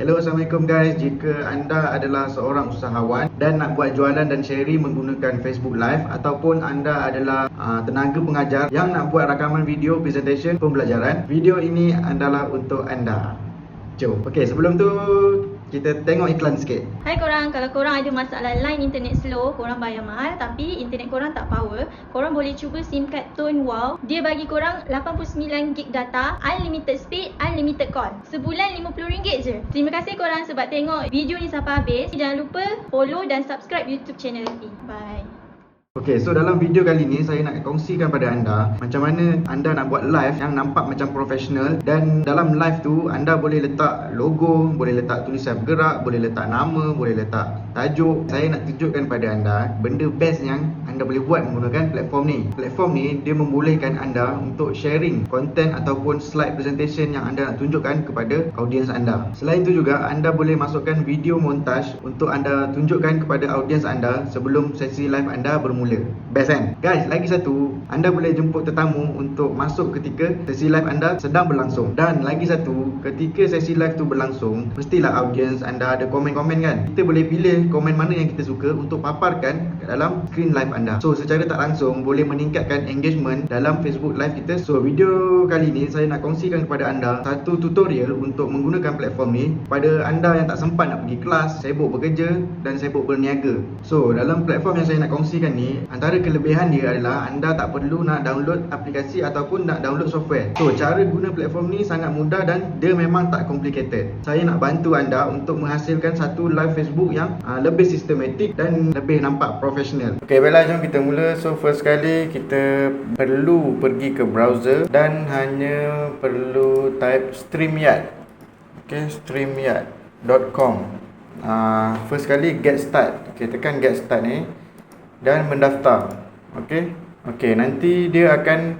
Hello, Assalamualaikum guys. Jika anda adalah seorang usahawan dan nak buat jualan dan sharing menggunakan Facebook Live, ataupun anda adalah tenaga pengajar yang nak buat rakaman video presentation pembelajaran, video ini adalah untuk anda. Jom. Okey, sebelum tu kita tengok iklan sikit. Hai korang, kalau korang ada masalah line internet slow, korang bayar mahal tapi internet korang tak power, korang boleh cuba SIM card Tone Wow. Dia bagi korang 89GB data, unlimited speed, unlimited call. Sebulan RM50 je. Terima kasih korang sebab tengok video ni sampai habis. Jangan lupa follow dan subscribe YouTube channel ni. Bye. Okey, so dalam video kali ni saya nak kongsikan pada anda macam mana anda nak buat live yang nampak macam profesional, dan dalam live tu anda boleh letak logo, boleh letak tulisan bergerak, boleh letak nama, boleh letak tajuk. Saya nak tunjukkan pada anda benda best yang anda boleh buat menggunakan platform ni. Platform ni dia membolehkan anda untuk sharing konten ataupun slide presentation yang anda nak tunjukkan kepada audiens anda. Selain tu juga anda boleh masukkan video montage untuk anda tunjukkan kepada audiens anda sebelum sesi live anda bermula. Best kan? Guys, lagi satu, anda boleh jemput tetamu untuk masuk ketika sesi live anda sedang berlangsung. Dan lagi satu, ketika sesi live tu berlangsung, mestilah audiens anda ada komen-komen kan? Kita boleh pilih komen mana yang kita suka untuk paparkan kat dalam screen live anda. So secara tak langsung boleh meningkatkan engagement dalam Facebook live kita. So video kali ni saya nak kongsikan kepada anda satu tutorial untuk menggunakan platform ni pada anda yang tak sempat nak pergi kelas, sibuk bekerja dan sibuk berniaga. So dalam platform yang saya nak kongsikan ni, antara kelebihan dia adalah anda tak perlu nak download aplikasi ataupun nak download software. So cara guna platform ni sangat mudah dan dia memang tak complicated. Saya nak bantu anda untuk menghasilkan satu live Facebook yang lebih sistematik dan lebih nampak profesional. Ok, baiklah, jom kita mula. So first sekali kita perlu pergi ke browser dan hanya perlu type StreamYard. Ok, StreamYard.com. First sekali get start. Ok, tekan get start ni dan mendaftar. Okey, nanti dia akan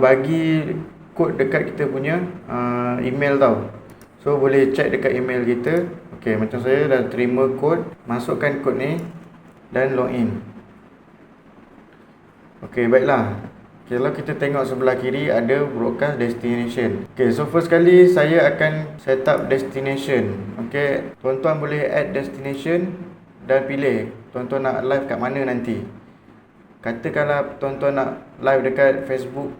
bagi kod dekat kita punya email tau. So boleh check dekat email kita. Okey, macam saya dah terima kod, masukkan kod ni dan login. Okey, baiklah. Kalau kita tengok sebelah kiri ada broadcast destination. Okey, so first kali saya akan set up destination. Okey, tuan-tuan boleh add destination dan pilih tuan-tuan nak live kat mana nanti. Katakanlah tuan-tuan nak live dekat Facebook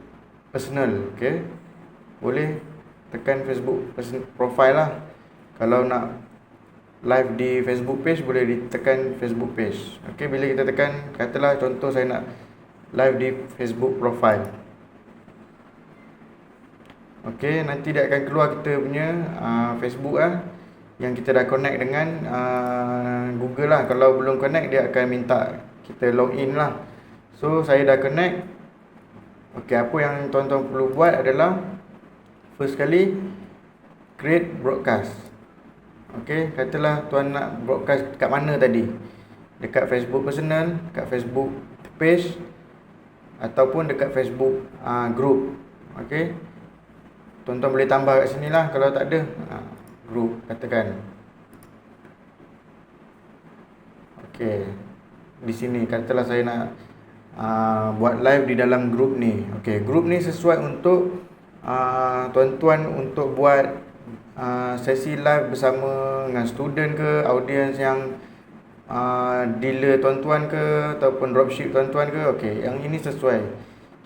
personal, okey, boleh tekan Facebook profile lah. Kalau nak live di Facebook page, boleh ditekan Facebook page. Okey, bila kita tekan, katalah contoh saya nak live di Facebook profile. Okey, nanti dia akan keluar kita punya Facebook yang kita dah connect dengan Google lah. Kalau belum connect, dia akan minta kita login lah. So saya dah connect. Okey, apa yang tuan-tuan perlu buat adalah first kali create broadcast. Okey, katalah tuan nak broadcast kat mana tadi, dekat Facebook personal, dekat Facebook page ataupun dekat Facebook group. Okey, tuan-tuan boleh tambah kat sini lah kalau tak ada group, katakan. Okey, di sini katalah saya nak buat live di dalam group ni. Okey, group ni sesuai untuk tuan-tuan untuk buat sesi live bersama dengan student ke, audience yang dealer tuan-tuan ke, ataupun dropship tuan-tuan ke. Okey, yang ini sesuai.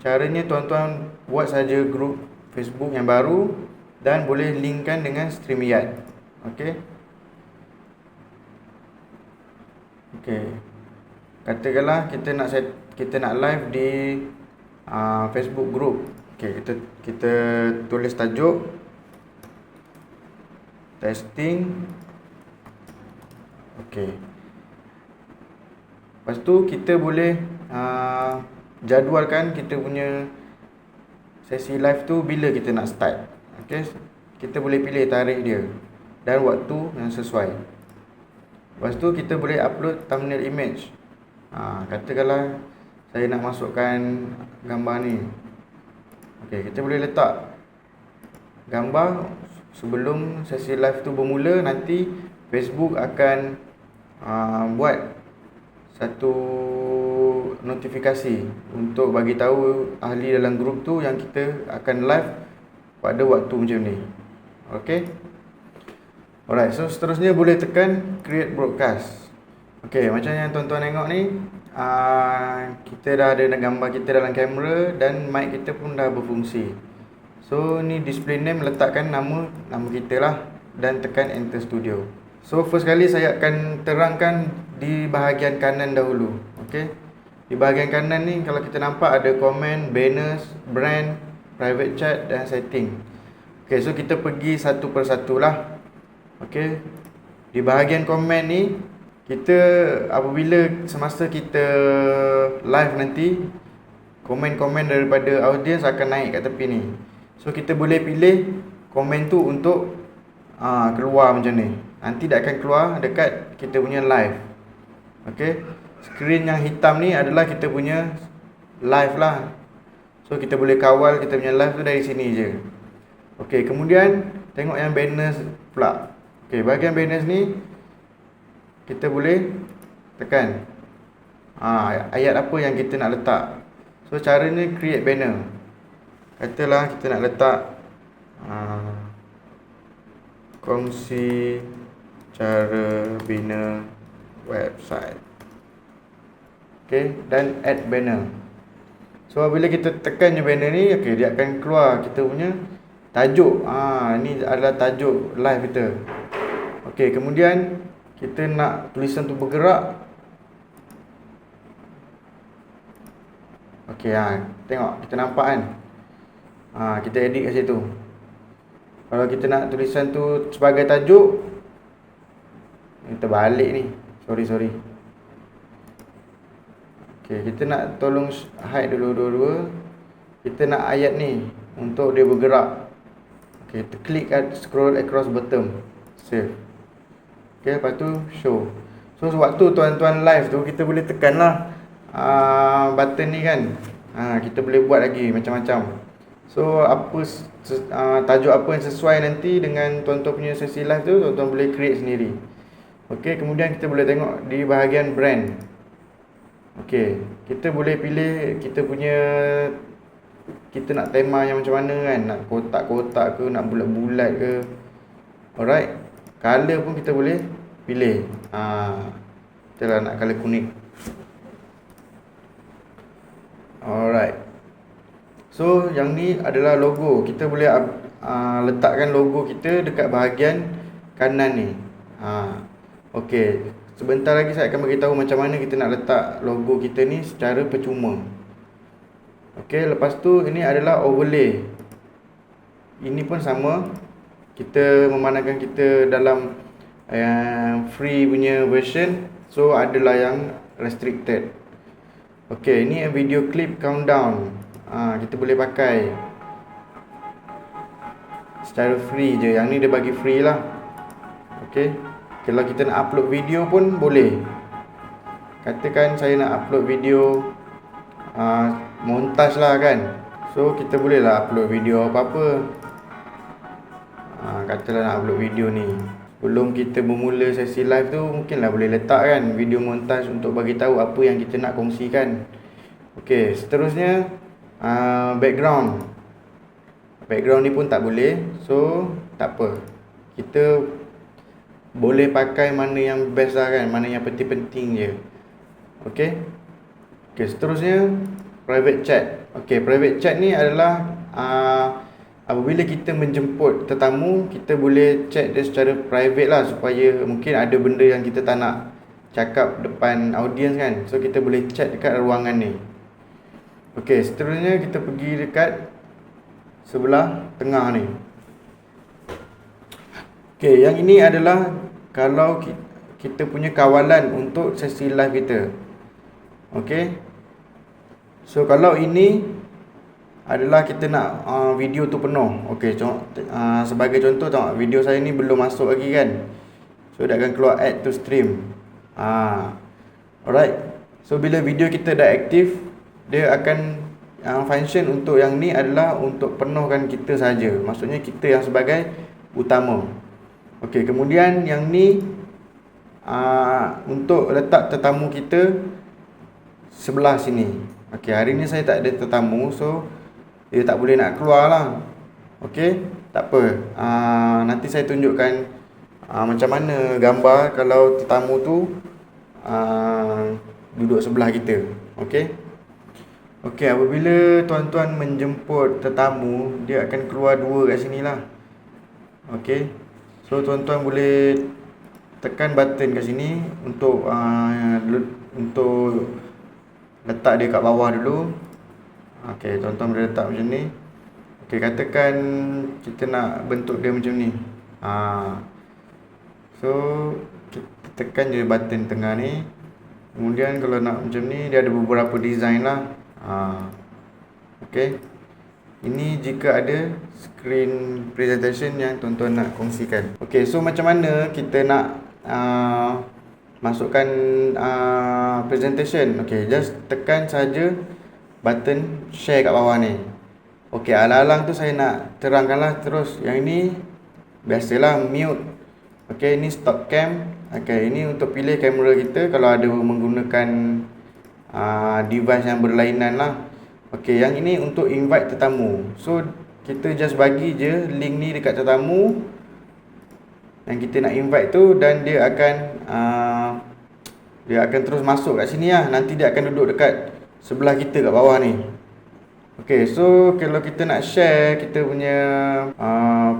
Caranya tuan-tuan buat saja group Facebook yang baru dan boleh linkkan dengan StreamYard. Okey. Okey. Katakanlah kita nak live di Facebook group. Okey, kita tulis tajuk testing. Okey. Lepas tu kita boleh jadualkan kita punya sesi live tu bila kita nak start. Okey, kita boleh pilih tarikh dia dan waktu yang sesuai. Lepas tu kita boleh upload thumbnail image. Katakanlah saya nak masukkan gambar ni. Okey, kita boleh letak gambar sebelum sesi live tu bermula. Nanti Facebook akan buat satu notifikasi untuk bagi tahu ahli dalam grup tu yang kita akan live pada waktu macam ni. Okey. Alright, so seterusnya boleh tekan create broadcast. Okay, macam yang tuan-tuan tengok ni, kita dah ada gambar kita dalam kamera dan mic kita pun dah berfungsi. So ni display name, letakkan nama kita lah dan tekan enter studio. So first kali saya akan terangkan di bahagian kanan dahulu. Okay, di bahagian kanan ni kalau kita nampak ada comment, banners, brand, private chat dan setting. Okay, so kita pergi satu persatu lah. Okay, di bahagian komen ni, kita apabila semasa kita live nanti, komen-komen daripada audiens akan naik kat tepi ni. So kita boleh pilih komen tu untuk keluar macam ni. Nanti dia akan keluar dekat kita punya live. Okay, skrin yang hitam ni adalah kita punya live lah. So kita boleh kawal kita punya live tu dari sini je. Okay, kemudian tengok yang banners pula. Okay, bahagian banners ni kita boleh tekan ayat apa yang kita nak letak. So caranya create banner. Katalah kita nak letak kongsi cara bina website. Okay, dan add banner. So bila kita tekan je banner ni, okay, dia akan keluar kita punya tajuk. Ni adalah tajuk live kita. Okey, kemudian kita nak tulisan tu bergerak. Okey, tengok kita nampak kan. Kita edit kat situ. Kalau kita nak tulisan tu sebagai tajuk, kita balik ni. Sorry. Okey, kita nak tolong hide dulu dua-dua. Kita nak ayat ni untuk dia bergerak. Okey, kita klik scroll across bottom. Save. Okay, lepas tu show. So waktu tuan-tuan live tu, kita boleh tekan lah button ni kan. Kita boleh buat lagi macam-macam. So apa tajuk apa yang sesuai nanti dengan tuan-tuan punya sesi live tu, tuan-tuan boleh create sendiri. Okay, kemudian kita boleh tengok di bahagian brand. Okay, kita boleh pilih kita punya, kita nak tema yang macam mana kan. Nak kotak-kotak ke, nak bulat-bulat ke. Alright, color pun kita boleh pilih. Kita lah nak color kuning. Alright, so yang ni adalah logo. Kita boleh letakkan logo kita dekat bahagian kanan ni. Okay, sebentar lagi saya akan beritahu macam mana kita nak letak logo kita ni secara percuma. Okay, lepas tu ini adalah overlay. Ini pun sama. Kita memandangkan kita dalam free punya version, so adalah yang restricted. Okay, ini video clip countdown. Kita boleh pakai secara free je. Yang ni dia bagi free lah. Okay, kalau kita nak upload video pun boleh. Katakan saya nak upload video montage lah kan. So kita boleh lah upload video apa-apa. Katalah nak upload video ni, sebelum kita bermula sesi live tu, mungkinlah boleh letak kan video montage untuk bagi tahu apa yang kita nak kongsikan. Okey, seterusnya background ni pun tak boleh. So tak apa, kita boleh pakai mana yang best lah kan, mana yang penting-penting je. Okey, seterusnya private chat. Okey, private chat ni adalah apabila kita menjemput tetamu, kita boleh chat dia secara private lah, supaya mungkin ada benda yang kita tak nak cakap depan audiens kan. So kita boleh chat dekat ruangan ni. Okey, seterusnya kita pergi dekat sebelah tengah ni. Okey, yang ini adalah kalau kita punya kawalan untuk sesi live kita. Okey, so kalau ini adalah kita nak video tu penuh. Okey, sebagai contoh, tengok video saya ni belum masuk lagi kan. So dia akan keluar add to stream. Alright, so bila video kita dah aktif, dia akan function untuk yang ni adalah untuk penuhkan kita saja. Maksudnya kita yang sebagai utama. Okey, kemudian yang ni untuk letak tetamu kita sebelah sini. Okey, hari ni saya tak ada tetamu, so dia tak boleh nak keluar lah. Okey, tak apa. Nanti saya tunjukkan macam mana gambar kalau tetamu tu duduk sebelah kita. Okey. Okey, apabila tuan-tuan menjemput tetamu, dia akan keluar dua kat sini lah. Okey. So tuan-tuan boleh tekan button kat sini untuk letak dia kat bawah dulu. Okey, tuan-tuan boleh letak macam ni. Okey, katakan kita nak bentuk dia macam ni. So kita tekan je button tengah ni. Kemudian kalau nak macam ni, dia ada beberapa design lah. Okey. Ini jika ada screen presentation yang tuan-tuan nak kongsikan. Okey, so macam mana kita nak masukkan presentation? Okey, just tekan saja button share kat bawah ni. Okey, alang-alang tu saya nak terangkanlah terus. Yang ini biasalah mute. Okey, ini stop cam. Okey, ini untuk pilih kamera kita kalau ada menggunakan device yang berlainan lah. Okey, yang ini untuk invite tetamu. So kita just bagi je link ni dekat tetamu yang kita nak invite tu, dan dia akan terus masuk kat sini lah. Nanti dia akan duduk dekat sebelah kita kat bawah ni. Okey, so kalau kita nak share kita punya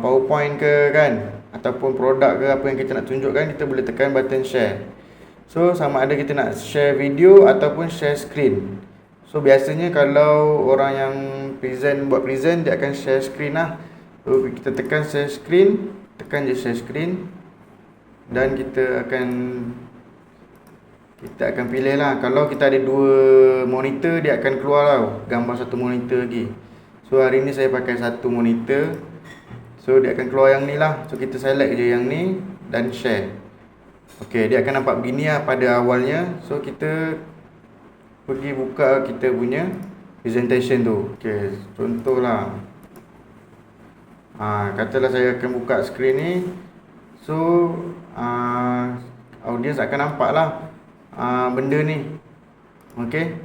PowerPoint ke kan, ataupun produk ke apa yang kita nak tunjukkan, kita boleh tekan button share. So sama ada kita nak share video ataupun share screen. So biasanya kalau orang yang buat present, dia akan share screen lah. So kita tekan share screen, tekan je share screen, dan kita akan pilih lah. Kalau kita ada dua monitor, dia akan keluar lah gambar satu monitor lagi. So hari ni saya pakai satu monitor, so dia akan keluar yang ni lah. So kita select je yang ni dan share. Okey, dia akan nampak begini lah pada awalnya. So kita pergi buka kita punya presentation tu. Okey, contohlah katalah saya akan buka skrin ni. So audience akan nampak lah benda ni. Okey,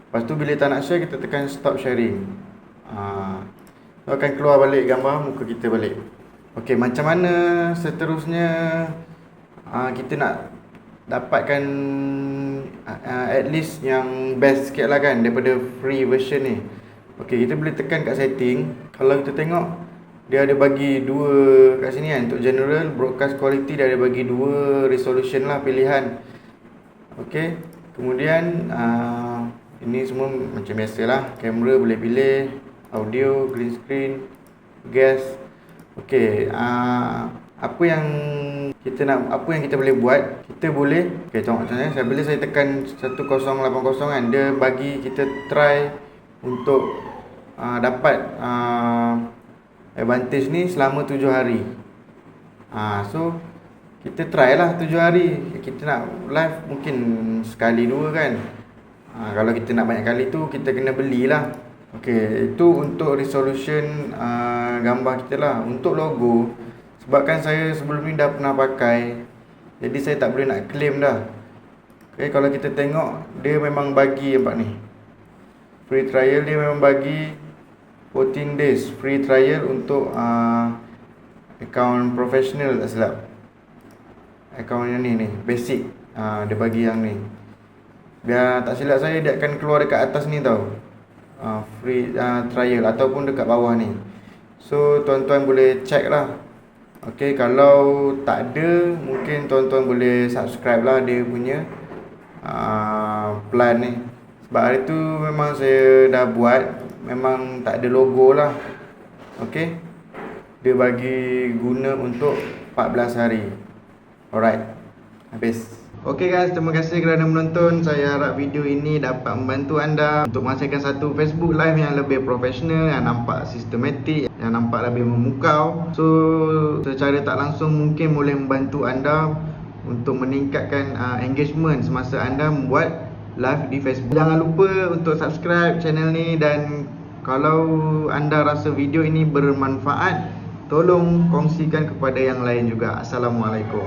lepas tu bila tak nak share, kita tekan stop sharing. So akan keluar balik gambar muka kita balik. Okey, macam mana seterusnya kita nak dapatkan at least yang best sikit lah kan daripada free version ni. Okey, kita boleh tekan kat setting. Kalau kita tengok, dia ada bagi dua kat sini kan. Untuk general broadcast quality, dia ada bagi dua resolution lah, pilihan. Okey, kemudian ini semua macam biasalah. Kamera boleh pilih, audio, green screen, gas. Okey, apa yang kita boleh buat, kita boleh, okey, tengok macam ni. Bila saya tekan 1080 kan, dia bagi kita try untuk dapat advantage ni selama 7 hari. So kita try lah 7 hari. Kita nak live mungkin sekali dua kan. Kalau kita nak banyak kali tu, kita kena belilah. Okey, itu untuk resolution gambar kita lah. Untuk logo, sebabkan saya sebelum ni dah pernah pakai, jadi saya tak boleh nak claim dah. Okay, kalau kita tengok, dia memang bagi, nampak ni, free trial dia memang bagi 14 days free trial untuk account professional, tak silap. Account yang ni basic, dia bagi yang ni. Biar tak silap saya, dia akan keluar dekat atas ni tau, free trial, ataupun dekat bawah ni. So tuan-tuan boleh check lah. Okey, kalau tak ada, mungkin tuan-tuan boleh subscribe lah dia punya plan ni. Sebab hari tu memang saya dah buat, memang tak ada logo lah. Okey, dia bagi guna untuk 14 hari. Alright, habis. Okey guys, terima kasih kerana menonton. Saya harap video ini dapat membantu anda untuk menghasilkan satu Facebook Live yang lebih profesional, yang nampak sistematik, yang nampak lebih memukau. So secara tak langsung mungkin boleh membantu anda untuk meningkatkan engagement semasa anda membuat live di Facebook. Jangan lupa untuk subscribe channel ni, dan kalau anda rasa video ini bermanfaat, tolong kongsikan kepada yang lain juga. Assalamualaikum.